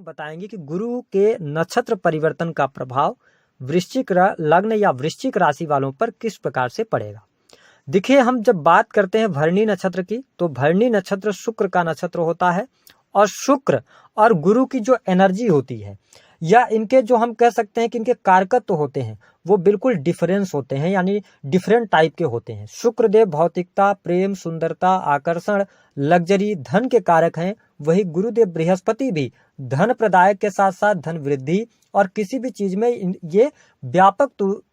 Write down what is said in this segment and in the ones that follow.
हम बताएंगे कि गुरु के नक्षत्र परिवर्तन का प्रभाव वृश्चिक लग्न या वृश्चिक राशि वालों पर किस प्रकार से पड़ेगा। देखिए, हम जब बात करते हैं भरणी नक्षत्र की, तो भरणी नक्षत्र शुक्र का नक्षत्र होता है और शुक्र और गुरु की जो एनर्जी होती है या इनके जो हम कह सकते हैं कि इनके कारकत्व होते हैं वो बिल्कुल डिफरेंस होते हैं, यानी डिफरेंट टाइप के होते हैं। शुक्रदेव भौतिकता, प्रेम, सुंदरता, आकर्षण, लग्जरी, धन के कारक हैं। वही गुरुदेव बृहस्पति भी धन प्रदायक के साथ साथ धन वृद्धि और किसी भी चीज में ये व्यापक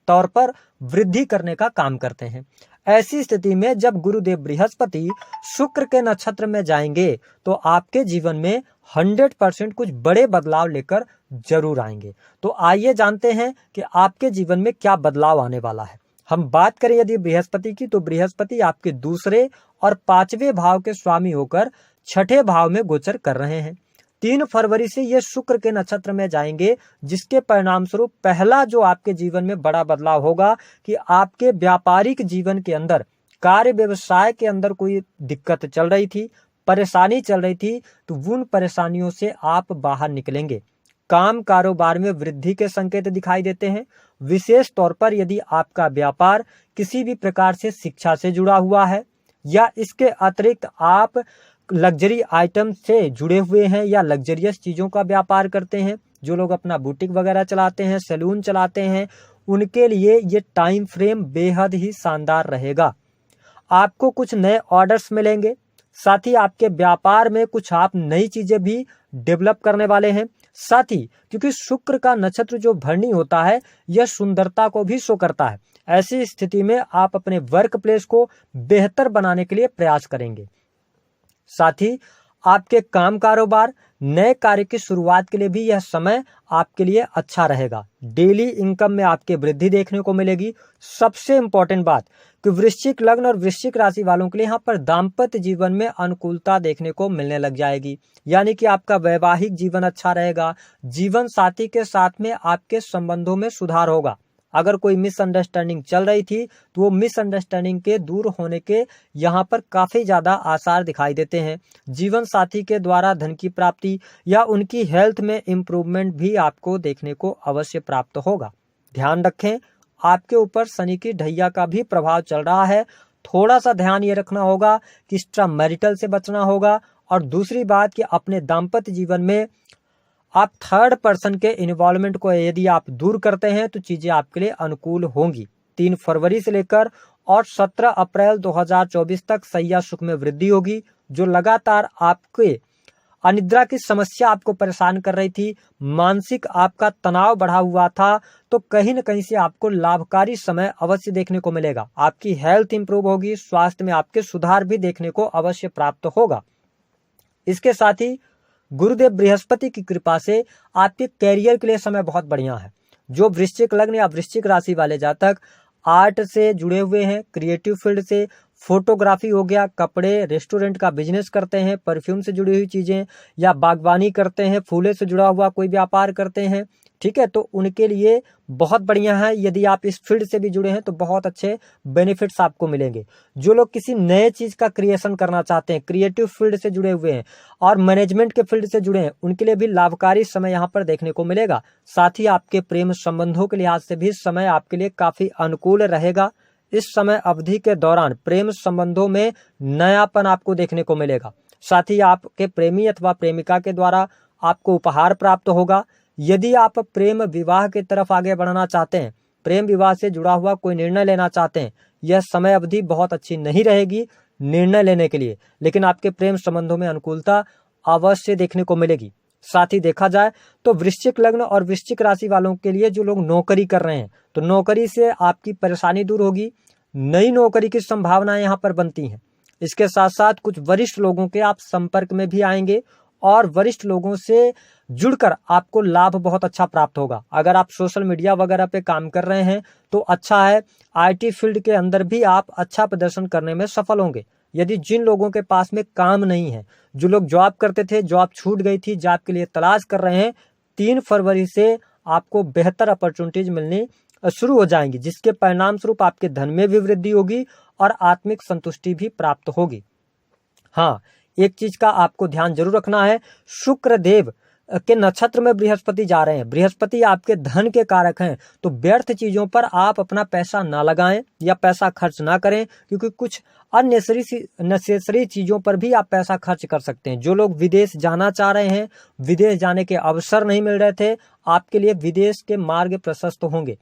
तौर पर वृद्धि करने का काम करते हैं। ऐसी स्थिति में जब गुरुदेव बृहस्पति शुक्र के नक्षत्र में जाएंगे तो आपके जीवन में 100% कुछ बड़े बदलाव लेकर जरूर आएंगे। तो आइए जानते हैं कि आपके जीवन में क्या बदलाव आने वाला है। हम बात करें यदि बृहस्पति की, तो बृहस्पति आपके दूसरे और 5वें भाव के स्वामी होकर 6ठे भाव में गोचर कर रहे हैं। 3 फरवरी से ये शुक्र के नक्षत्र में जाएंगे, जिसके परिणाम स्वरूप पहला जो आपके जीवन में बड़ा बदलाव होगा कि आपके व्यापारिक जीवन के अंदर, कार्य व्यवसाय के अंदर कोई दिक्कत चल रही थी, परेशानी चल रही थी, तो उन परेशानियों से आप बाहर निकलेंगे। काम कारोबार में वृद्धि के संकेत दिखाई देते हैं। विशेष तौर पर यदि आपका व्यापार किसी भी प्रकार से शिक्षा से जुड़ा हुआ है या इसके अतिरिक्त आप लग्जरी आइटम से जुड़े हुए हैं या लग्जरियस चीजों का व्यापार करते हैं, जो लोग अपना बुटीक वगैरह चलाते हैं, सैलून चलाते हैं, उनके लिए ये टाइम फ्रेम बेहद ही शानदार रहेगा। आपको कुछ नए ऑर्डर्स मिलेंगे, साथ ही आपके व्यापार में कुछ आप नई चीजें भी डेवलप करने वाले हैं। साथ ही क्योंकि शुक्र का नक्षत्र जो भरणी होता है यह सुंदरता को भी शो करता है, ऐसी स्थिति में आप अपने वर्क प्लेस को बेहतर बनाने के लिए प्रयास करेंगे। साथ ही आपके काम कारोबार, नए कार्य की शुरुआत के लिए भी यह समय आपके लिए अच्छा रहेगा। डेली इनकम में आपके वृद्धि देखने को मिलेगी। सबसे इंपॉर्टेंट बात कि वृश्चिक लग्न और वृश्चिक राशि वालों के लिए यहाँ पर दाम्पत्य जीवन में अनुकूलता देखने को मिलने लग जाएगी, यानी कि आपका वैवाहिक जीवन अच्छा रहेगा। जीवन साथी के साथ में आपके संबंधों में सुधार होगा। अगर कोई मिसअंडरस्टैंडिंग चल रही थी तो वो मिसअंडरस्टैंडिंग के दूर होने के यहाँ पर काफी ज्यादा आसार दिखाई देते हैं। जीवन साथी के द्वारा धन की प्राप्ति या उनकी हेल्थ में इम्प्रूवमेंट भी आपको देखने को अवश्य प्राप्त होगा। ध्यान रखें, आपके ऊपर शनि की ढैया का भी प्रभाव चल रहा है। थोड़ा सा ध्यान ये रखना होगा कि एक्स्ट्रा मैरिटल से बचना होगा। और दूसरी बात कि अपने दाम्पत्य जीवन में आप थर्ड पर्सन के इन्वॉल्वमेंट को यदि आप दूर करते हैं तो चीजें आपके लिए अनुकूल होंगी। 3 फरवरी से लेकर और 17 अप्रैल 2024 तक सैया सुख में वृद्धि होगी, जो लगातार आपके अनिद्रा की समस्या आपको परेशान कर रही थी, मानसिक आपका तनाव बढ़ा हुआ था, तो कहीं न कहीं से आपको लाभकारी समय अवश्य देखने को मिलेगा। आपकी हेल्थ इंप्रूव होगी, स्वास्थ्य में आपके सुधार भी देखने को अवश्य प्राप्त होगा। इसके साथ ही गुरुदेव बृहस्पति की कृपा से आपके कैरियर के लिए समय बहुत बढ़िया है। जो वृश्चिक लग्न या वृश्चिक राशि वाले जातक आर्ट से जुड़े हुए हैं, क्रिएटिव फील्ड से, फोटोग्राफी हो गया, कपड़े, रेस्टोरेंट का बिजनेस करते हैं, परफ्यूम से जुड़ी हुई चीजें या बागवानी करते हैं, फूले से जुड़ा हुआ कोई व्यापार करते हैं, ठीक है, तो उनके लिए बहुत बढ़िया है। यदि आप इस फील्ड से भी जुड़े हैं तो बहुत अच्छे बेनिफिट्स आपको मिलेंगे। जो लोग किसी नए चीज का क्रिएशन करना चाहते हैं, क्रिएटिव फील्ड से जुड़े हुए हैं और मैनेजमेंट के फील्ड से जुड़े हैं, उनके लिए भी लाभकारी समय यहाँ पर देखने को मिलेगा। साथ ही आपके प्रेम संबंधों के लिहाज से भी समय आपके लिए काफी अनुकूल रहेगा। इस समय अवधि के दौरान प्रेम संबंधों में नयापन आपको देखने को मिलेगा। साथ ही आपके प्रेमी अथवा प्रेमिका के द्वारा आपको उपहार प्राप्त होगा। यदि आप प्रेम विवाह की तरफ आगे बढ़ना चाहते हैं, प्रेम विवाह से जुड़ा हुआ कोई निर्णय लेना चाहते हैं, यह समय अवधि बहुत अच्छी नहीं रहेगी निर्णय लेने के लिए, लेकिन आपके प्रेम संबंधों में अनुकूलता अवश्य देखने को मिलेगी। साथ ही देखा जाए तो वृश्चिक लग्न और वृश्चिक राशि वालों के लिए जो लोग नौकरी कर रहे हैं, तो नौकरी से आपकी परेशानी दूर होगी। नई नौकरी की संभावनाएं यहाँ पर बनती हैं। इसके साथ साथ कुछ वरिष्ठ लोगों के आप संपर्क में भी आएंगे और वरिष्ठ लोगों से जुड़कर आपको लाभ बहुत अच्छा प्राप्त होगा। अगर आप सोशल मीडिया वगैरह पे काम कर रहे हैं तो अच्छा है। आईटी फील्ड के अंदर भी आप अच्छा प्रदर्शन करने में सफल होंगे। यदि जिन लोगों के पास में काम नहीं है, जो लोग जॉब करते थे, जॉब छूट गई थी, जॉब के लिए तलाश कर रहे हैं, 3 फरवरी से आपको बेहतर अपॉर्चुनिटीज मिलनी शुरू हो जाएंगी, जिसके परिणाम स्वरूप आपके धन में भी वृद्धि होगी और आत्मिक संतुष्टि भी प्राप्त होगी। हाँ, एक चीज का आपको ध्यान जरूर रखना है, शुक्र देव के नक्षत्र में बृहस्पति जा रहे हैं, बृहस्पति आपके धन के कारक हैं, तो व्यर्थ चीजों पर आप अपना पैसा ना लगाएं या पैसा खर्च ना करें, क्योंकि कुछ अननेसेसरी चीजों पर भी आप पैसा खर्च कर सकते हैं। जो लोग विदेश जाना चाह रहे हैं, विदेश जाने के अवसर नहीं मिल रहे थे, आपके लिए विदेश के मार्ग प्रशस्त होंगे।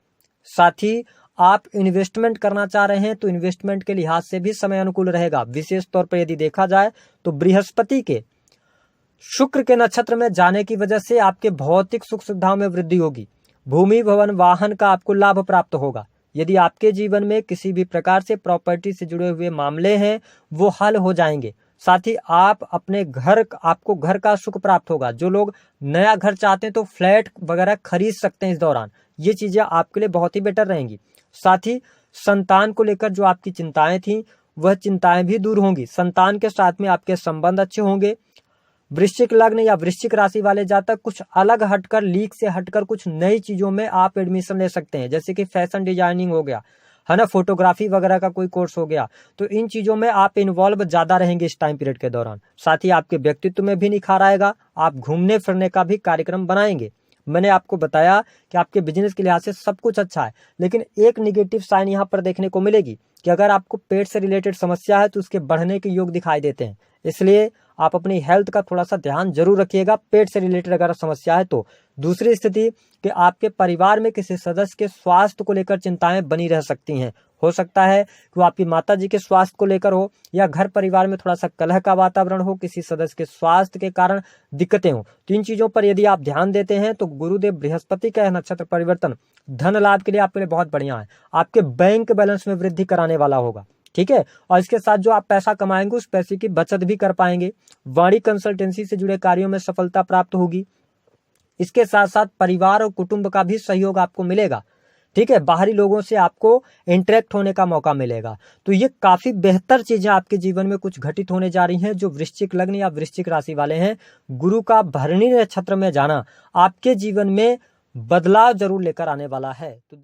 साथ ही आप इन्वेस्टमेंट करना चाह रहे हैं तो इन्वेस्टमेंट के लिहाज से भी समय अनुकूल रहेगा। विशेष तौर पर यदि देखा जाए तो बृहस्पति के शुक्र के नक्षत्र में जाने की वजह से आपके भौतिक सुख सुविधाओं में वृद्धि होगी। भूमि भवन वाहन का आपको लाभ प्राप्त होगा। यदि आपके जीवन में किसी भी प्रकार से प्रॉपर्टी से जुड़े हुए मामले हैं वो हल हो जाएंगे। साथ ही आपको घर का सुख प्राप्त होगा। जो लोग नया घर चाहते हैं तो फ्लैट वगैरह खरीद सकते हैं इस दौरान, ये चीजें आपके लिए बहुत ही बेटर रहेंगी। साथ ही संतान को लेकर जो आपकी चिंताएं थी वह चिंताएं भी दूर होंगी। संतान के साथ में आपके संबंध अच्छे होंगे। वृश्चिक लग्न या वृश्चिक राशि वाले जातक कुछ अलग हटकर, लीक से हटकर कुछ नई चीजों में आप एडमिशन ले सकते हैं, जैसे कि फैशन डिजाइनिंग हो गया है ना, फोटोग्राफी वगैरह का कोई कोर्स हो गया। तो इन चीजों में आप इन्वॉल्व ज्यादा रहेंगे इस टाइम पीरियड के दौरान। साथ ही आपके व्यक्तित्व में भी निखार आएगा। आप घूमने फिरने का भी कार्यक्रम बनाएंगे। मैंने आपको बताया कि आपके बिजनेस के लिहाज से सब कुछ अच्छा है, लेकिन एक निगेटिव साइन यहाँ पर देखने को मिलेगी कि अगर आपको पेट से रिलेटेड समस्या है तो उसके बढ़ने के योग दिखाई देते हैं। इसलिए आप अपनी हेल्थ का थोड़ा सा ध्यान जरूर रखिएगा, पेट से रिलेटेड अगर समस्या है तो। दूसरी स्थिति कि आपके परिवार में किसी सदस्य के स्वास्थ्य को लेकर चिंताएं बनी रह सकती हैं। हो सकता है कि वो आपकी माता जी के स्वास्थ्य को लेकर हो, या घर परिवार में थोड़ा सा कलह का वातावरण हो, किसी सदस्य के स्वास्थ्य के कारण दिक्कतें हो। तो इन चीजों पर यदि आप ध्यान देते हैं तो गुरुदेव बृहस्पति का नक्षत्र परिवर्तन धन लाभ के लिए आपके लिए बहुत बढ़िया है। आपके बैंक बैलेंस में वृद्धि कराने वाला होगा, ठीक है। और इसके साथ जो आप पैसा कमाएंगे उस पैसे की बचत भी कर पाएंगे। वाणी कंसल्टेंसी से जुड़े कार्यों में सफलता प्राप्त होगी। इसके साथ साथ परिवार और कुटुंब का भी सहयोग आपको मिलेगा, ठीक है। बाहरी लोगों से आपको इंटरेक्ट होने का मौका मिलेगा। तो ये काफी बेहतर चीजें आपके जीवन में कुछ घटित होने जा रही हैं। जो वृश्चिक लग्न या वृश्चिक राशि वाले हैं, गुरु का भरणी नक्षत्र में जाना आपके जीवन में बदलाव जरूर लेकर आने वाला है। तो